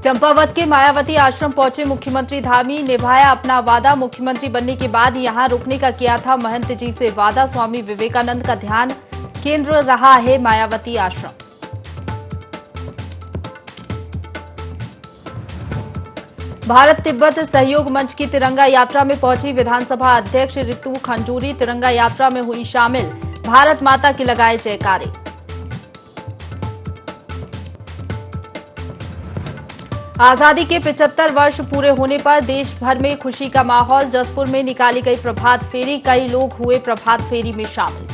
चंपावत के मायावती आश्रम पहुंचे मुख्यमंत्री धामी, निभाया अपना वादा। मुख्यमंत्री बनने के बाद यहां रुकने का किया था महंत जी से वादा। स्वामी विवेकानंद का ध्यान केंद्र रहा है मायावती आश्रम। भारत तिब्बत सहयोग मंच की तिरंगा यात्रा में पहुंची विधानसभा अध्यक्ष रितु खंजूरी, तिरंगा यात्रा में हुई शामिल। भारत माता के लगाए जयकारे। आजादी के 75 वर्ष पूरे होने पर देश भर में खुशी का माहौल। जसपुर में निकाली गई प्रभात फेरी, कई लोग हुए प्रभात फेरी में शामिल।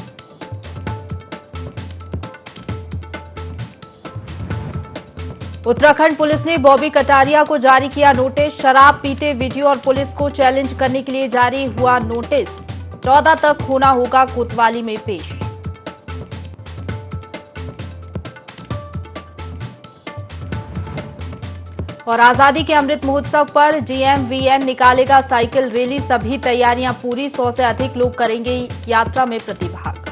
उत्तराखंड पुलिस ने बॉबी कटारिया को जारी किया नोटिस। शराब पीते वीडियो और पुलिस को चैलेंज करने के लिए जारी हुआ नोटिस। 14 तक होना होगा कोतवाली में पेश। और आजादी के अमृत महोत्सव पर जीएमवीएन निकालेगा साइकिल रैली। सभी तैयारियां पूरी, 100 से अधिक लोग करेंगे यात्रा में प्रतिभाग।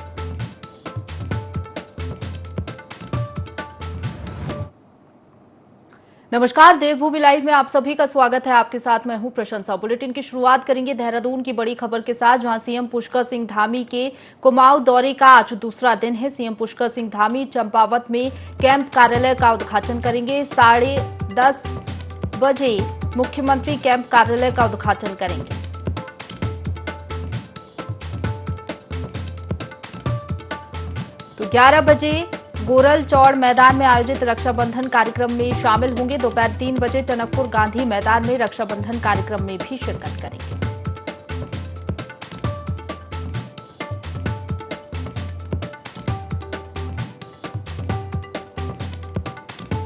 नमस्कार, देवभूमि लाइव में आप सभी का स्वागत है। आपके साथ मैं हूं प्रशंसा। बुलेटिन की शुरुआत करेंगे देहरादून की बड़ी खबर के साथ, जहां सीएम पुष्कर सिंह धामी के कुमाऊं दौरे का आज दूसरा दिन है। सीएम पुष्कर सिंह धामी चंपावत में कैंप कार्यालय का उद्घाटन करेंगे। 10:30 बजे मुख्यमंत्री कैंप कार्यालय का उद्घाटन करेंगे। तो 11 बजे गोरल चौड़ मैदान में आयोजित रक्षाबंधन कार्यक्रम में शामिल होंगे। दोपहर 3 बजे टनकपुर गांधी मैदान में रक्षाबंधन कार्यक्रम में भी शिरकत करेंगे।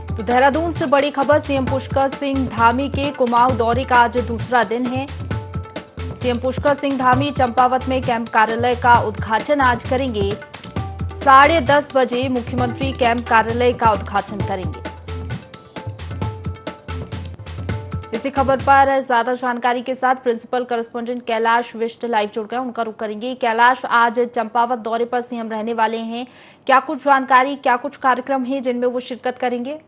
तो देहरादून से बड़ी खबर, सीएम पुष्कर सिंह धामी के कुमाऊं दौरे का आज दूसरा दिन है। सीएम पुष्कर सिंह धामी चंपावत में कैंप कार्यालय का उद्घाटन आज करेंगे। 10:30 बजे मुख्यमंत्री कैंप कार्यालय का उद्घाटन करेंगे। इसी खबर पर ज्यादा जानकारी के साथ principal correspondent Kailash Bisht live जुड़ गए, उनका रुख करेंगे। कैलाश, आज चंपावत दौरे पर सीएम रहने वाले हैं, क्या कुछ जानकारी, क्या कुछ कार्यक्रम है जिनमें वो शिरकत करेंगे?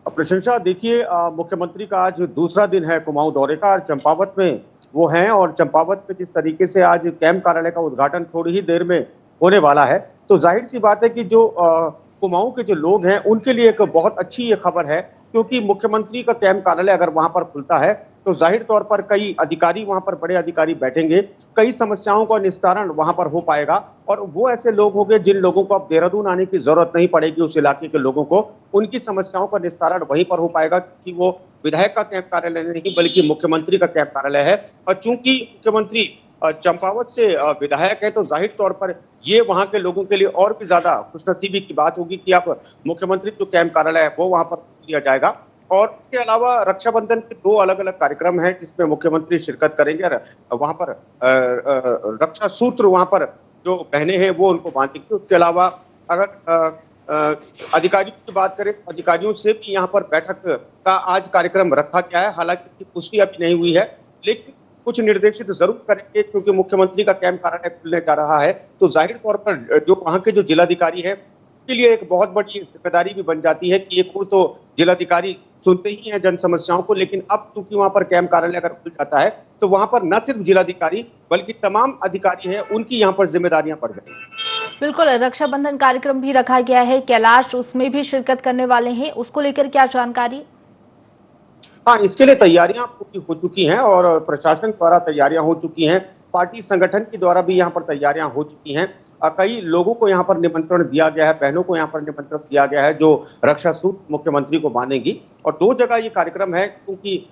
प्रशंसा, देखिए, मुख्यमंत्री का आज दूसरा दिन है कुमाऊं दौरे का और चंपावत में वो हैं। और चंपावत में जिस तरीके से आज कैंप कार्यालय का उद्घाटन थोड़ी ही देर में होने वाला है, तो जाहिर सी बात है कि जो कुमाऊं के जो लोग हैं उनके लिए एक बहुत अच्छी ये खबर है, क्योंकि मुख्यमंत्री का कैंप कार्यालय अगर वहां पर खुलता है तो जाहिर तौर पर कई अधिकारी वहां पर, बड़े अधिकारी बैठेंगे, कई समस्याओं का निस्तारण वहां पर हो पाएगा। और वो ऐसे लोग होंगे जिन लोगों को अब देहरादून आने की जरूरत नहीं पड़ेगी, उस इलाके के लोगों को उनकी समस्याओं का निस्तारण वहीं पर हो पाएगा, कि वो विधायक का कैंप कार्यालय नहीं बल्कि मुख्यमंत्री का कैंप कार्यालय है। और चूंकि मुख्यमंत्री चंपावत से विधायक है, तो जाहिर तौर पर ये वहां के लोगों के लिए और भी ज्यादा खुशनसीबी की बात होगी कि अब मुख्यमंत्री जो कैंप कार्यालय है वो वहां पर दिया जाएगा। और इसके अलावा रक्षाबंधन के 2 अलग अलग कार्यक्रम हैं जिसमें मुख्यमंत्री शिरकत करेंगे। वहां पर रक्षा सूत्र वहां पर जो बहनें हैं वो उनको बांधेंगी। उसके अलावा अगर अधिकारियों की बात करें, अधिकारियों से भी यहाँ पर बैठक का आज कार्यक्रम रखा गया है। हालांकि इसकी पुष्टि अभी नहीं हुई है, लेकिन कुछ निर्देशित जरूर करेंगे, क्योंकि मुख्यमंत्री का कैंप कार्यालय खुलने जा रहा है। तो जाहिर तौर पर जो वहां के जो जिलाधिकारी है के लिए एक बहुत बड़ी जिम्मेदारी भी बन जाती है कि एक तो जिलाधिकारी सुनते ही हैं जन समस्याओं को, लेकिन अब क्योंकि वहां पर कैंप कार्यालय अगर खुल जाता है तो वहां पर न सिर्फ जिलाधिकारी बल्कि तमाम अधिकारी हैं, उनकी यहाँ पर जिम्मेदारियां बढ़ जाएंगी। बिल्कुल, रक्षाबंधन कार्यक्रम भी रखा गया है कैलाश, उसमें भी शिरकत करने वाले हैं, उसको लेकर क्या जानकारी? हाँ, इसके लिए तैयारियां पूरी हो चुकी हैं और प्रशासन द्वारा तैयारियां हो चुकी हैं। पार्टी संगठन के द्वारा भी यहाँ पर तैयारियां हो चुकी हैं। कई लोगों को यहाँ पर निमंत्रण दिया गया है, बहनों को यहाँ पर निमंत्रण दिया गया है जो रक्षा सूत्र मुख्यमंत्री को बांधेंगी। और 2 जगह ये कार्यक्रम है, क्योंकि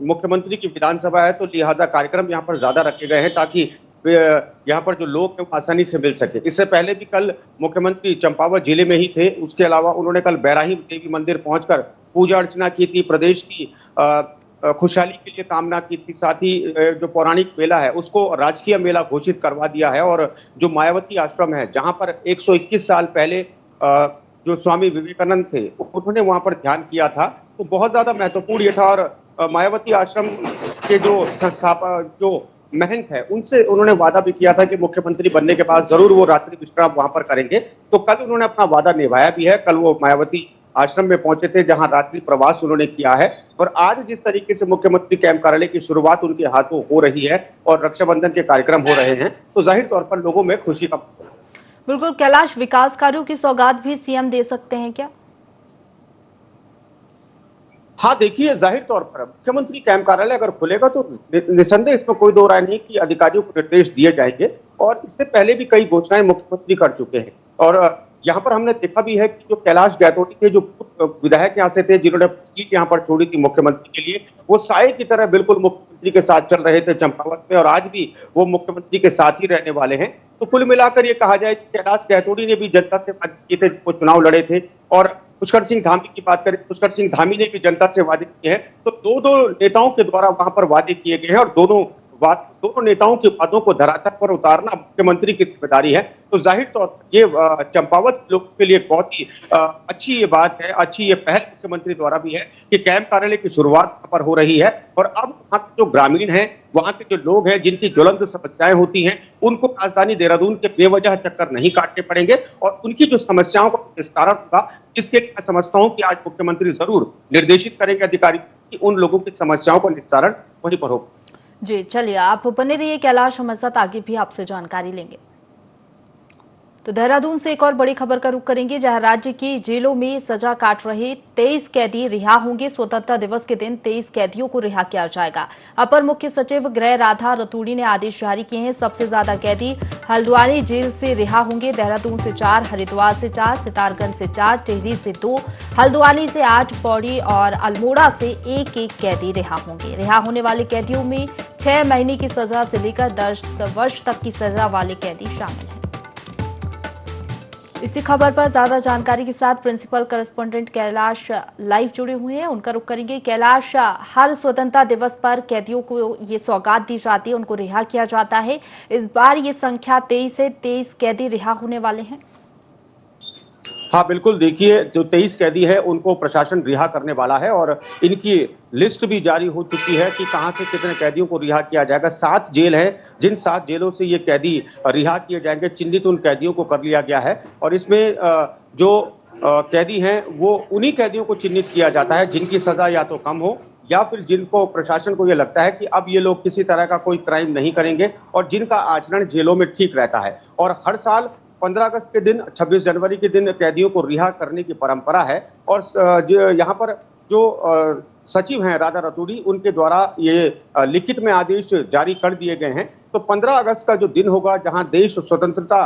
मुख्यमंत्री की विधानसभा है तो लिहाजा कार्यक्रम यहाँ पर ज्यादा रखे गए हैं ताकि यहाँ पर जो लोग हैं आसानी से मिल सके। इससे पहले भी कल मुख्यमंत्री चंपावत जिले में ही थे। उसके अलावा उन्होंने कल बैराही देवी मंदिर पहुंचकर पूजा अर्चना की थी, प्रदेश की खुशहाली के लिए कामना की थी। साथ ही जो पौराणिक मेला है उसको राजकीय मेला घोषित करवा दिया है। और जो मायावती आश्रम है जहां पर 121 साल पहले जो स्वामी विवेकानंद थे उन्होंने वहां पर ध्यान किया था, तो बहुत ज्यादा महत्वपूर्ण ये था। और मायावती आश्रम के जो संस्थापक, जो महंत है, उनसे उन्होंने वादा भी किया था कि मुख्यमंत्री बनने के बाद जरूर वो रात्रि विश्राम वहां पर करेंगे। तो कल उन्होंने अपना वादा निभाया भी है। कल वो मायावती आश्रम में पहुंचे थे, जहां रात्रि प्रवास उन्होंने किया है। और आज जिस तरीके से मुख्यमंत्री कैंप कार्यालय की शुरुआत उनके हाथों हो रही है और रक्षाबंधन के कार्यक्रम हो रहे हैं, तो जाहिर तौर पर लोगों में खुशी का। बिल्कुल कैलाश, विकास कार्यों की सौगात भी सीएम दे सकते हैं क्या? हाँ, देखिए, जाहिर तौर पर मुख्यमंत्री कैंप कार्यालय अगर खुलेगा तो निसंदेह इसमें कोई दो राय नहीं कि अधिकारियों को निर्देश दिए जाएंगे। और इससे पहले भी कई घोषणाएं मुख्यमंत्री कर चुके हैं। और यहाँ पर हमने देखा भी है कि जो कैलाश गहतोटी थे, जो विधायक यहाँ से थे, जिन्होंने सीट यहाँ पर छोड़ी थी मुख्यमंत्री के लिए, वो साये की तरह बिल्कुल मुख्यमंत्री के साथ चल रहे थे चंपावत में, और आज भी वो मुख्यमंत्री के साथ ही रहने वाले हैं। तो कुल मिलाकर ये कहा जाए कि कैलाश गहतोटी ने भी जनता से वादे किए थे, वो चुनाव लड़े थे। और पुष्कर सिंह धामी की बात करें, पुष्कर सिंह धामी ने भी जनता से वादे किए हैं। तो दो नेताओं के द्वारा वहां पर वादे किए गए हैं, और दोनों नेताओं के वादों को धरातल पर उतारना मुख्यमंत्री की जिम्मेदारी है। तो जाहिर तौर पर ये चंपावत लोगों के लिए बहुत ही अच्छी ये बात है, अच्छी ये पहल मुख्यमंत्री द्वारा भी है कि कैंप कार्यालय की शुरुआत पर हो रही है। और अब वहाँ के जो ग्रामीण हैं, वहाँ के जो लोग हैं जिनकी ज्वलंत समस्याएं होती हैं, उनको राजधानी देहरादून के बेवजह चक्कर नहीं काटने पड़ेंगे, और उनकी जो समस्याओं का निस्तारण होगा, इसके लिए मैं समझता हूँ कि आज मुख्यमंत्री जरूर निर्देशित करेंगे अधिकारी कि उन लोगों की समस्याओं का निस्तारण वहीं पर हो। जी चलिए, आप बने रहिए कैलाश, हमारे साथ आगे भी आपसे जानकारी लेंगे। तो देहरादून से एक और बड़ी खबर का रुख करेंगे, जहां राज्य की जेलों में सजा काट रहे 23 कैदी रिहा होंगे। स्वतंत्रता दिवस के दिन 23 कैदियों को रिहा किया जाएगा। अपर मुख्य सचिव गृह राधा रतूड़ी ने आदेश जारी किए हैं। सबसे ज्यादा कैदी हल्द्वानी जेल से रिहा होंगे। देहरादून से 4, हरिद्वार से 4, सितारगंज से 4, टिहरी से 2, हल्द्वानी से 8, पौड़ी और अल्मोड़ा से 1-1 कैदी रिहा होंगे। रिहा होने वाले कैदियों में 6 महीने की सजा से लेकर 10 वर्ष तक की सजा वाले कैदी शामिल हैं। इसी खबर पर ज्यादा जानकारी के साथ प्रिंसिपल करस्पॉन्डेंट कैलाश लाइव जुड़े हुए हैं, उनका रुख करेंगे। कैलाश, हर स्वतंत्रता दिवस पर कैदियों को ये सौगात दी जाती है, उनको रिहा किया जाता है। इस बार ये संख्या 23 है, 23 कैदी रिहा होने वाले हैं। हाँ, बिल्कुल, देखिए, जो 23 कैदी है उनको प्रशासन रिहा करने वाला है, और इनकी लिस्ट भी जारी हो चुकी है कि कहां से कितने कैदियों को रिहा किया जाएगा। 7 जेल है, जिन 7 जेलों से ये कैदी रिहा किए जाएंगे, चिन्हित उन कैदियों को कर लिया गया है। और इसमें जो कैदी हैं वो उन्हीं कैदियों को चिन्हित किया जाता है जिनकी सजा या तो कम हो, या फिर जिनको प्रशासन को ये लगता है कि अब ये लोग किसी तरह का कोई क्राइम नहीं करेंगे, और जिनका आचरण जेलों में ठीक रहता है। और हर साल 15 अगस्त के दिन, 26 जनवरी के दिन कैदियों को रिहा करने की परंपरा है। और यहाँ पर जो सचिव हैं राधा रतूड़ी, उनके द्वारा ये लिखित में आदेश जारी कर दिए गए हैं। तो 15 अगस्त का जो दिन होगा, जहां देश स्वतंत्रता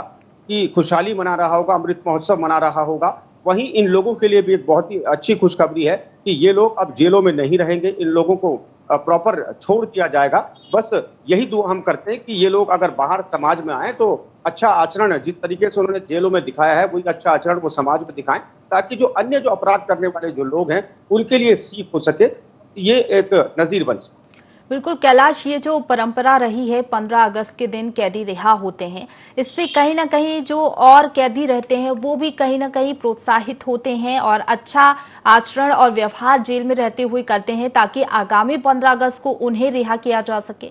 की खुशहाली मना रहा होगा, अमृत महोत्सव मना रहा होगा, वहीं इन लोगों के लिए भी एक बहुत ही अच्छी खुशखबरी है कि ये लोग अब जेलों में नहीं रहेंगे। इन लोगों को प्रॉपर छोड़ दिया जाएगा। बस यही दुआ हम करते हैं कि ये लोग अगर बाहर समाज में आए तो अच्छा आचरण, जिस तरीके से उन्होंने जेलों में दिखाया है, वही अच्छा आचरण वो समाज में दिखाएं, ताकि जो अन्य जो अपराध करने वाले जो लोग हैं उनके लिए सीख हो सके, ये एक नजीर बन सके। बिल्कुल कैलाश, ये जो परंपरा रही है 15 अगस्त के दिन कैदी रिहा होते हैं, इससे कहीं ना कहीं जो और कैदी रहते हैं वो भी कहीं ना कहीं प्रोत्साहित होते हैं और अच्छा आचरण और व्यवहार जेल में रहते हुए करते हैं, ताकि आगामी 15 अगस्त को उन्हें रिहा किया जा सके।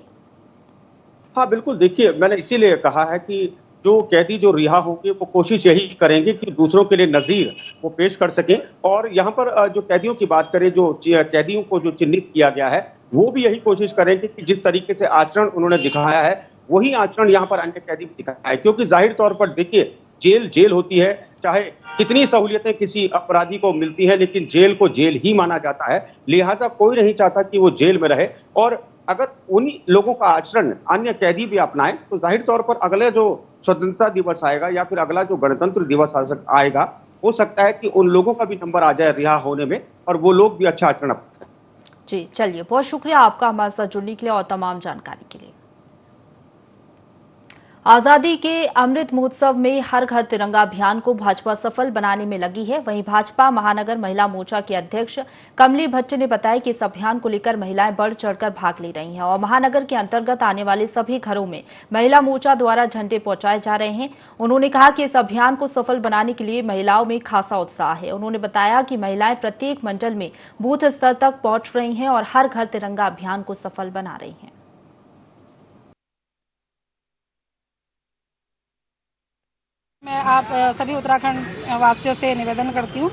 हाँ, बिल्कुल, देखिए, मैंने इसीलिए कहा है कि जो कैदी जो रिहा होंगे वो कोशिश यही करेंगे कि दूसरों के लिए नजीर वो पेश कर सकें। और यहाँ पर जो कैदियों की बात करें, जो कैदियों को जो चिन्हित किया गया है, वो भी यही कोशिश करेंगे कि जिस तरीके से आचरण उन्होंने दिखाया है, वही आचरण यहाँ पर अन्य कैदी भी दिखाया है। क्योंकि जाहिर तौर पर देखिए, जेल होती है, चाहे कितनी सहूलियतें किसी अपराधी को मिलती है, लेकिन जेल को जेल ही माना जाता है। लिहाजा कोई नहीं चाहता कि वो जेल में रहे। और अगर उन्हीं लोगों का आचरण अन्य कैदी भी अपनाएं, तो जाहिर तौर पर अगले जो स्वतंत्रता दिवस आएगा या फिर अगला जो गणतंत्र दिवस आएगा, हो सकता है कि उन लोगों का भी नंबर आ जाए रिहा होने में, और वो लोग भी अच्छा आचरण अपना सकें। जी चलिए, बहुत शुक्रिया आपका हमारे साथ जुड़ने के लिए और तमाम जानकारी के लिए। आजादी के अमृत महोत्सव में हर घर तिरंगा अभियान को भाजपा सफल बनाने में लगी है। वहीं भाजपा महानगर महिला मोर्चा की अध्यक्ष कमली भट्ट ने बताया कि इस अभियान को लेकर महिलाएं बढ़ चढ़कर भाग ले रही हैं और महानगर के अंतर्गत आने वाले सभी घरों में महिला मोर्चा द्वारा झंडे पहुंचाए जा रहे हैं। उन्होंने कहा कि इस अभियान को सफल बनाने के लिए महिलाओं में खासा उत्साह है। उन्होंने बताया कि महिलाएं प्रत्येक मंडल में बूथ स्तर तक पहुंच रही हैं और हर घर तिरंगा अभियान को सफल बना रही हैं। मैं आप सभी उत्तराखंड वासियों से निवेदन करती हूँ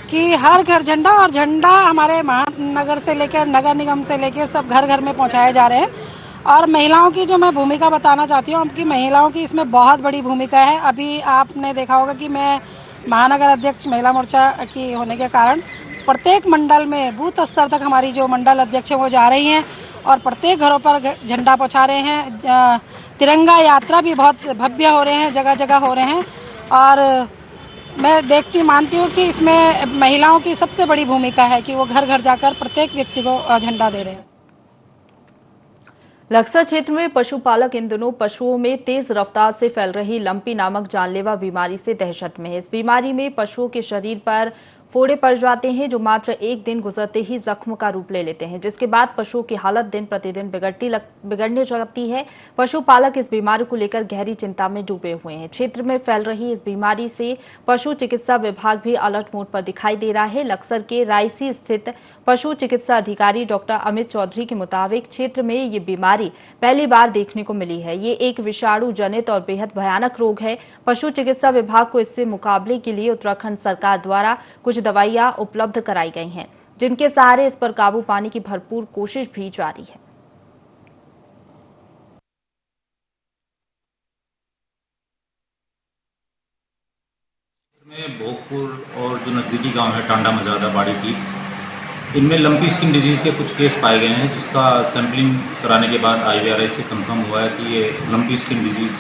कि हर घर झंडा, और झंडा हमारे महानगर से लेकर नगर निगम से लेकर सब घर घर में पहुंचाए जा रहे हैं। और महिलाओं की जो मैं भूमिका बताना चाहती हूँ, कि महिलाओं की इसमें बहुत बड़ी भूमिका है। अभी आपने देखा होगा कि मैं महानगर अध्यक्ष महिला मोर्चा की होने के कारण प्रत्येक मंडल में बूथ स्तर तक हमारी जो मंडल अध्यक्ष है वो जा रही हैं और प्रत्येक घरों पर झंडा पहुंचा रहे हैं। तिरंगा यात्रा भी बहुत भव्य हो रहे हैं, जगह जगह हो रहे हैं। और मैं मानती हूँ कि इसमें महिलाओं की सबसे बड़ी भूमिका है कि वो घर घर जाकर प्रत्येक व्यक्ति को झंडा दे रहे हैं। लक्सर क्षेत्र में पशुपालक इन दिनों पशुओं में तेज रफ्तार से फैल रही लंपी नामक जानलेवा बीमारी से दहशत में है। इस बीमारी में पशुओं के शरीर पर फोड़े पड़ जाते हैं जो मात्र एक दिन गुजरते ही जख्म का रूप ले लेते हैं, जिसके बाद पशुओं की हालत दिन प्रतिदिन बिगड़ने लगती है। पशुपालक इस बीमारी को लेकर गहरी चिंता में डूबे हुए हैं। क्षेत्र में फैल रही इस बीमारी से पशु चिकित्सा विभाग भी अलर्ट मोड पर दिखाई दे रहा है। लक्सर के रायसी स्थित पशु चिकित्सा अधिकारी डॉक्टर अमित चौधरी के मुताबिक क्षेत्र में ये बीमारी पहली बार देखने को मिली है। ये एक विषाणु जनित और बेहद भयानक रोग है। पशु चिकित्सा विभाग को इससे मुकाबले के लिए उत्तराखंड सरकार द्वारा कुछ दवाइयां उपलब्ध कराई गई हैं, जिनके सहारे इस पर काबू पाने की भरपूर कोशिश भी जारी है। में भोगपुर और जो नजदीकी गांव है टांडा मजादा बाड़ी की, इनमें लंपी स्किन डिजीज़ के कुछ केस पाए गए हैं, जिसका सैंपलिंग कराने के बाद IVRI से कंफर्म हुआ है कि ये लंपी स्किन डिजीज़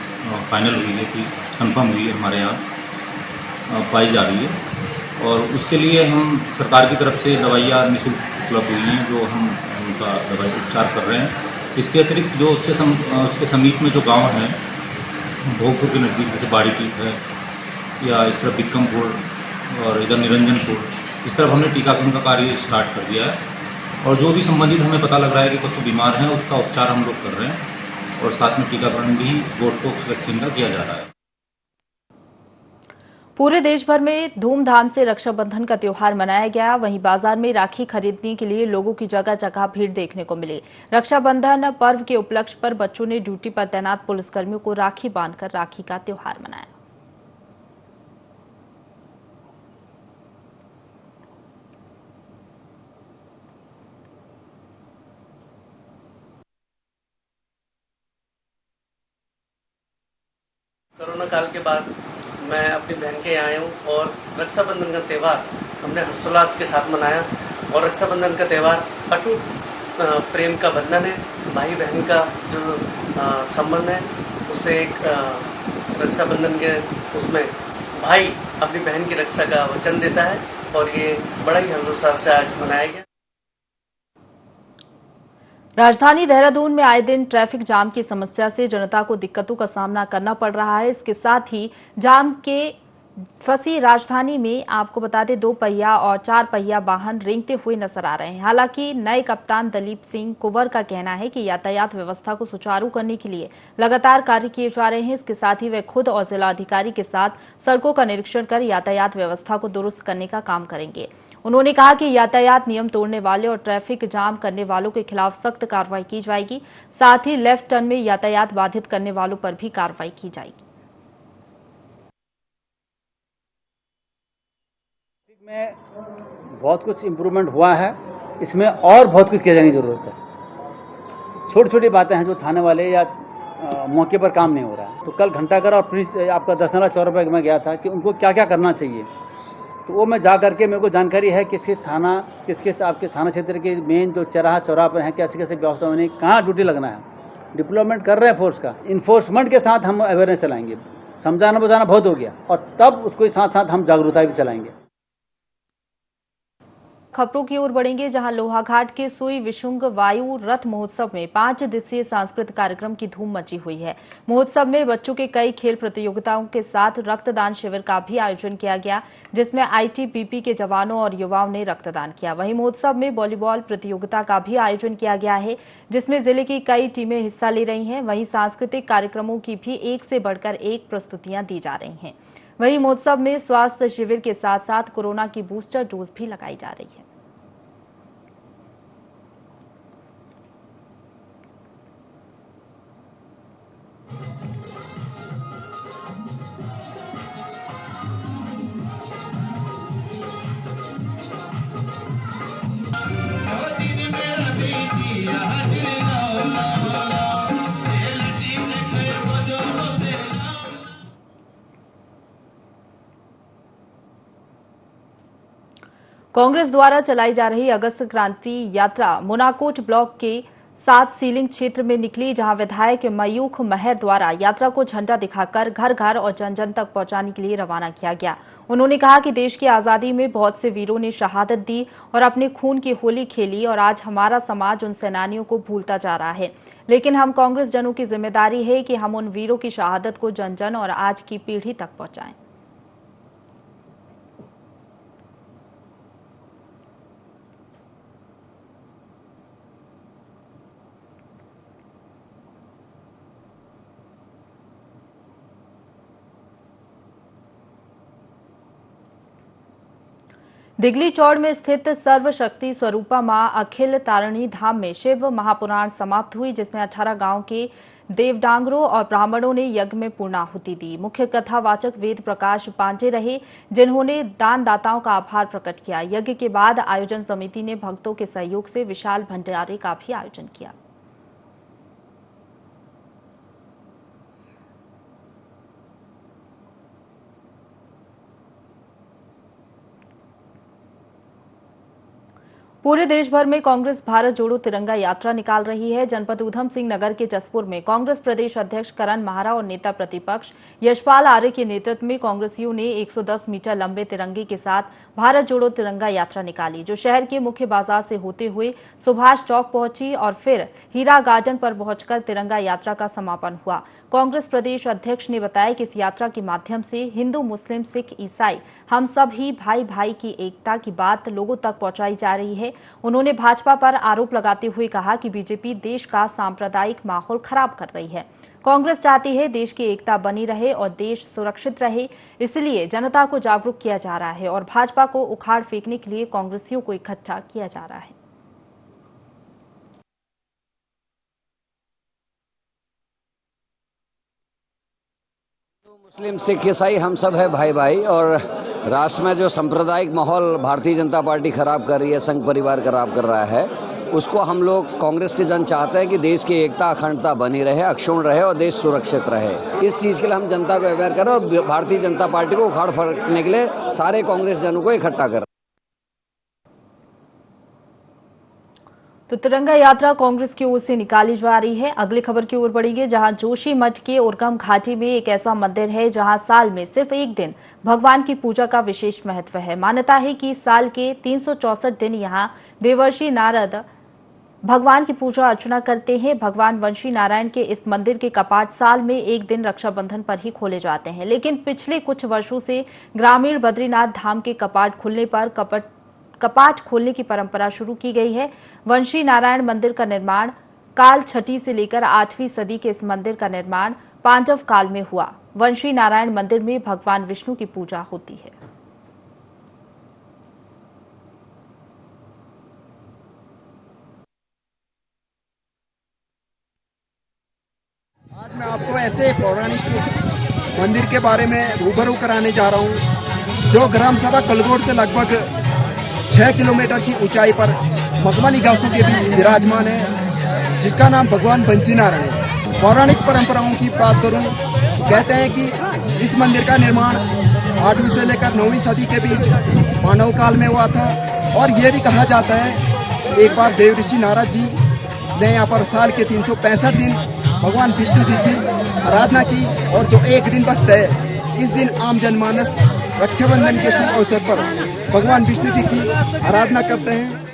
फाइनल हुई है कि कंफर्म हुई है, हमारे यहाँ पाई जा रही है। और उसके लिए हम सरकार की तरफ से दवाइयाँ निःशुल्क उपलब्ध हुई हैं, जो हम उनका दवाई उपचार कर रहे हैं। इसके अतिरिक्त जो उसके समीप में जो गाँव हैं भोगपुर के नज़दीक, जैसे बाड़ी की है या इस तरह बिक्रमपुर और इधर निरंजनपुर, इस तरफ हमने टीकाकरण का कार्य स्टार्ट कर दिया है। और जो भी संबंधित हमें पता लग रहा है कि पशु बीमार हैं, उसका उपचार हम लोग कर रहे हैं और साथ में टीकाकरण भी गोटपोक्स वैक्सीन का किया जा रहा है। पूरे देश भर में धूमधाम से रक्षाबंधन का त्योहार मनाया गया। वहीं बाजार में राखी खरीदने के लिए लोगों की जगह जगह भीड़ देखने को मिली। रक्षाबंधन पर्व के उपलक्ष्य पर बच्चों ने ड्यूटी पर तैनात पुलिसकर्मियों को राखी बांधकर राखी का त्योहार मनाया। कोरोना काल के बाद मैं अपनी बहन के यहाँ आया हूँ और रक्षाबंधन का त्यौहार हमने हर्षोल्लास के साथ मनाया। और रक्षाबंधन का त्यौहार अटूट प्रेम का बंधन है। भाई बहन का जो संबंध है, उससे एक रक्षाबंधन के उसमें भाई अपनी बहन की रक्षा का वचन देता है और ये बड़ा ही हर्षोल्लास से आज मनाया गया। राजधानी देहरादून में आए दिन ट्रैफिक जाम की समस्या से जनता को दिक्कतों का सामना करना पड़ रहा है। इसके साथ ही जाम के फंसी राजधानी में आपको बता दें 2 पहिया और 4 पहिया वाहन रेंगते हुए नजर आ रहे हैं। हालांकि नए कप्तान दलीप सिंह कुंवर का कहना है कि यातायात व्यवस्था को सुचारू करने के लिए लगातार कार्य किए जा रहे हैं। इसके साथ ही वे खुद और जिला अधिकारी के साथ सड़कों का निरीक्षण कर यातायात व्यवस्था को दुरुस्त करने का काम करेंगे। उन्होंने कहा कि यातायात नियम तोड़ने वाले और ट्रैफिक जाम करने वालों के खिलाफ सख्त कार्रवाई की जाएगी। साथ ही लेफ्ट टर्न में यातायात बाधित करने वालों पर भी कार्रवाई की जाएगी। में बहुत कुछ इम्प्रूवमेंट हुआ है, इसमें और बहुत कुछ किया जाने की ज़रूरत है। छोटी छोटी बातें हैं जो थाने वाले या मौके पर काम नहीं हो रहा है। तो कल घंटाघर और पुलिस आपका दशहरा चौराहे पर मैं गया था कि उनको क्या क्या करना चाहिए, तो वो मैं जा करके मेरे को जानकारी है किस आपके थाना क्षेत्र के मेन जो चौराहा पर हैं, कैसे कैसे व्यवस्था होनी, कहाँ ड्यूटी लगना है। डिप्लॉयमेंट कर रहे हैं फोर्स का। इन्फोर्समेंट के साथ हम अवेयरनेस चलाएंगे। समझाना बुझाना बहुत हो गया और तब उसके साथ साथ हम जागरूकता भी चलाएंगे। खबरों की ओर बढ़ेंगे, जहां लोहाघाट के सुई विशुंग वायु रथ महोत्सव में 5 दिवसीय सांस्कृतिक कार्यक्रम की धूम मची हुई है। महोत्सव में बच्चों के कई खेल प्रतियोगिताओं के साथ रक्तदान शिविर का भी आयोजन किया गया, जिसमें ITBP के जवानों और युवाओं ने रक्तदान किया। वहीं महोत्सव में वॉलीबॉल प्रतियोगिता का भी आयोजन किया गया है, जिसमें जिले की कई टीमें हिस्सा ले रही हैं। वहीं सांस्कृतिक कार्यक्रमों की भी एक से बढ़कर एक प्रस्तुतियां दी जा रही हैं। वहीं महोत्सव में स्वास्थ्य शिविर के साथ साथ कोरोना की बूस्टर डोज भी लगाई जा रही है। कांग्रेस द्वारा चलाई जा रही अगस्त क्रांति यात्रा मोनाकोट ब्लॉक के 7 सीलिंग क्षेत्र में निकली, जहां विधायक मयूख महर द्वारा यात्रा को झंडा दिखाकर घर घर और जन जन तक पहुंचाने के लिए रवाना किया गया। उन्होंने कहा कि देश की आजादी में बहुत से वीरों ने शहादत दी और अपने खून की होली खेली और आज हमारा समाज उन सेनानियों को भूलता जा रहा है, लेकिन हम कांग्रेस जनों की जिम्मेदारी है कि हम उन वीरों की शहादत को जन जन और आज की पीढ़ी तक पहुंचाएं। दिगली चौड़ में स्थित सर्वशक्ति स्वरूपा मां अखिल तारिणी धाम में शिव महापुराण समाप्त हुई, जिसमें 18 गांव के देवडांगरों और ब्राह्मणों ने यज्ञ में पूर्णाहुति दी। मुख्य कथावाचक वेद प्रकाश पांडे रहे, जिन्होंने दानदाताओं का आभार प्रकट किया। यज्ञ के बाद आयोजन समिति ने भक्तों के सहयोग से विशाल भंडारे का भी आयोजन किया। पूरे देश भर में कांग्रेस भारत जोड़ो तिरंगा यात्रा निकाल रही है। जनपद ऊधम सिंह नगर के जसपुर में कांग्रेस प्रदेश अध्यक्ष करण महारा और नेता प्रतिपक्ष यशपाल आर्य के नेतृत्व में कांग्रेसियों ने 110 मीटर लंबे तिरंगे के साथ भारत जोड़ो तिरंगा यात्रा निकाली, जो शहर के मुख्य बाजार से होते हुए सुभाष चौक पहुंची और फिर हीरा गार्डन पर पहुंचकर तिरंगा यात्रा का समापन हुआ। कांग्रेस प्रदेश अध्यक्ष ने बताया कि इस यात्रा के माध्यम से हिंदू, मुस्लिम, सिख, ईसाई हम सब ही भाई भाई की एकता की बात लोगों तक पहुंचाई जा रही है। उन्होंने भाजपा पर आरोप लगाते हुए कहा कि बीजेपी देश का सांप्रदायिक माहौल खराब कर रही है। कांग्रेस चाहती है देश की एकता बनी रहे और देश सुरक्षित रहे, इसलिए जनता को जागरूक किया जा रहा है और भाजपा को उखाड़ फेंकने के लिए कांग्रेसियों को इकट्ठा किया जा रहा है। मुस्लिम, सिख, ईसाई हम सब है भाई भाई, और राष्ट्र में जो सांप्रदायिक माहौल भारतीय जनता पार्टी खराब कर रही है, संघ परिवार खराब कर रहा है, उसको हम लोग कांग्रेस के जन चाहते हैं कि देश की एकता, अखंडता बनी रहे, अक्षुण्ण रहे और देश सुरक्षित रहे। इस चीज़ के लिए हम जनता को अवेयर करें और भारतीय जनता पार्टी को उखाड़ फेंकने के लिए सारे कांग्रेस जनों को इकट्ठा करें। तो तिरंगा यात्रा कांग्रेस की ओर से निकाली जा रही है। अगली खबर की ओर बढ़ेंगे, जहां जोशी मठ के उर्गम घाटी में एक ऐसा मंदिर है जहां साल में सिर्फ एक दिन भगवान की पूजा का विशेष महत्व है। मान्यता है कि साल के 364 दिन यहां देवर्षि नारद भगवान की पूजा अर्चना करते हैं। भगवान वंशी नारायण के इस मंदिर के कपाट साल में एक दिन रक्षाबंधन पर ही खोले जाते हैं, लेकिन पिछले कुछ वर्षों से ग्रामीण बद्रीनाथ धाम के कपाट खुलने पर कपाट खोलने की परंपरा शुरू की गई है। वंशी नारायण मंदिर का निर्माण काल 6वीं से लेकर 8वीं सदी के इस मंदिर का निर्माण पांडव काल में हुआ। वंशी नारायण मंदिर में भगवान विष्णु की पूजा होती है। आज मैं आपको ऐसे पौराणिक मंदिर के बारे में रूबरू कराने जा रहा हूं, जो ग्राम सभा कलगोट से लगभग 6 किलोमीटर की ऊंचाई पर मखमली घासों के बीच विराजमान है, जिसका नाम भगवान वंशी नारायण है। पौराणिक परंपराओं की बात करूं, कहते हैं कि इस मंदिर का निर्माण 8वीं से लेकर 9वीं सदी के बीच मानव काल में हुआ था, और यह भी कहा जाता है एक बार देवर्षि नारद जी ने यहाँ पर साल के 365 दिन भगवान विष्णु जी की आराधना की, और जो एक दिन बचता है, इस दिन आम जनमानस रक्षाबंधन के शुभ अवसर पर भगवान विष्णु जी की आराधना करते हैं।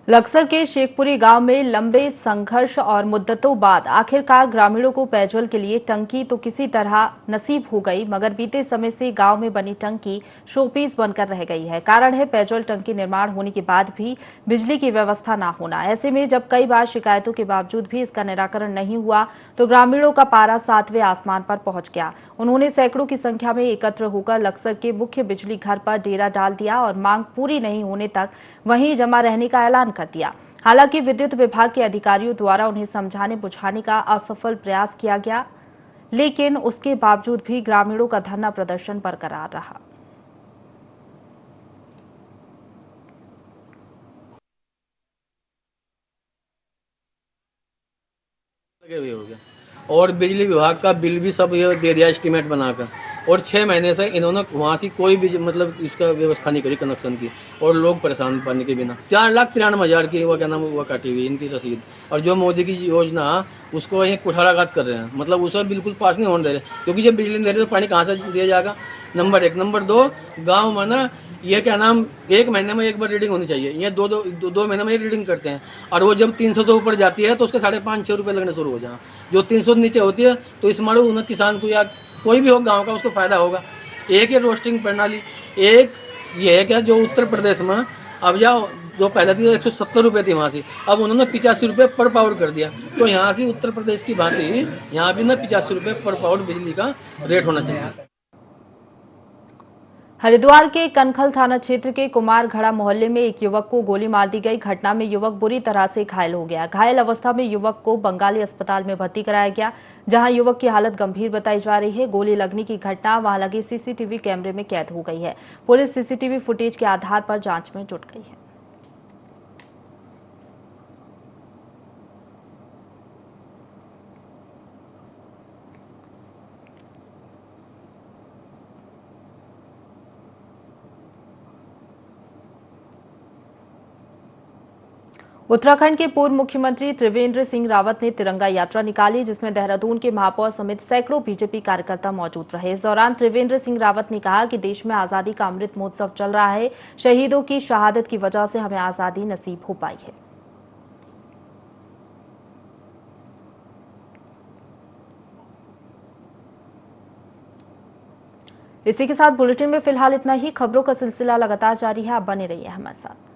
लक्सर के शेखपुरी गांव में लंबे संघर्ष और मुद्दतों बाद आखिरकार ग्रामीणों को पेयजल के लिए टंकी तो किसी तरह नसीब हो गई, मगर बीते समय से गांव में बनी टंकी शोपीस बनकर रह गई है। कारण है पेयजल टंकी निर्माण होने के बाद भी बिजली की व्यवस्था न होना। ऐसे में जब कई बार शिकायतों के बावजूद भी इसका निराकरण नहीं हुआ तो ग्रामीणों का पारा 7वें आसमान पर पहुंच गया। उन्होंने सैकड़ों की संख्या में एकत्र होकर लक्सर के मुख्य बिजली घर पर डेरा डाल दिया और मांग पूरी नहीं होने तक वहीं जमा रहने का ऐलान कर दिया। हालांकि विद्युत विभाग के अधिकारियों द्वारा उन्हें समझाने बुझाने का असफल प्रयास किया गया, लेकिन उसके बावजूद भी ग्रामीणों का धरना प्रदर्शन बरकरार रहा। हो गया और बिजली विभाग का बिल भी सब ये दे दिया एस्टीमेट बनाकर। और 6 महीने से इन्होंने वहाँ से कोई भी मतलब इसका व्यवस्था नहीं करी कनेक्शन की, और लोग परेशान पानी के बिना। 4,93,000 की वो क्या नाम वो काटी हुई इनकी रसीद। और जो मोदी की योजना उसको ये कुठाराघात कर रहे हैं, मतलब उसे बिल्कुल पास नहीं होने दे रहे, क्योंकि जब बिजली नहीं दे रहे तो पानी कहाँ से दिया जाएगा। नंबर 1। नंबर 2, गाँव में ना ये क्या नाम 1 महीने में एक बार रीडिंग होनी चाहिए, ये दो महीने में एक रीडिंग करते हैं। और वो जब 300 से ऊपर जाती है तो उसके 5.5-6 रुपये लगने शुरू हो जाए। जो 300 नीचे होती है तो इस मारो उन्हें किसान को या कोई भी हो गांव का उसको फायदा होगा। एक ये रोस्टिंग प्रणाली, एक ये है क्या जो उत्तर प्रदेश में अब जाओ जो पहले थी 170 रुपये थी वहाँ से, अब उन्होंने 85 रुपये पर पावर कर दिया। तो यहाँ से उत्तर प्रदेश की भांति यहाँ भी ना 85 रुपये पर पावर बिजली का रेट होना चाहिए। हरिद्वार के कनखल थाना क्षेत्र के कुमारघड़ा मोहल्ले में एक युवक को गोली मार दी गई। घटना में युवक बुरी तरह से घायल हो गया। घायल अवस्था में युवक को बंगाली अस्पताल में भर्ती कराया गया, जहां युवक की हालत गंभीर बताई जा रही है। गोली लगने की घटना वहां लगे सीसीटीवी कैमरे में कैद हो गई है। पुलिस सीसीटीवी फुटेज के आधार पर जांच में जुट गई है। उत्तराखंड के पूर्व मुख्यमंत्री त्रिवेंद्र सिंह रावत ने तिरंगा यात्रा निकाली, जिसमें देहरादून के महापौर समेत सैकड़ों बीजेपी कार्यकर्ता मौजूद रहे। इस दौरान त्रिवेंद्र सिंह रावत ने कहा कि देश में आजादी का अमृत महोत्सव चल रहा है। शहीदों की शहादत की वजह से हमें आजादी नसीब हो पाई है। इसी के साथ बुलेटिन में फिलहाल इतना ही। खबरों का सिलसिला लगातार जारी है, आप बने रहिए हमारे साथ।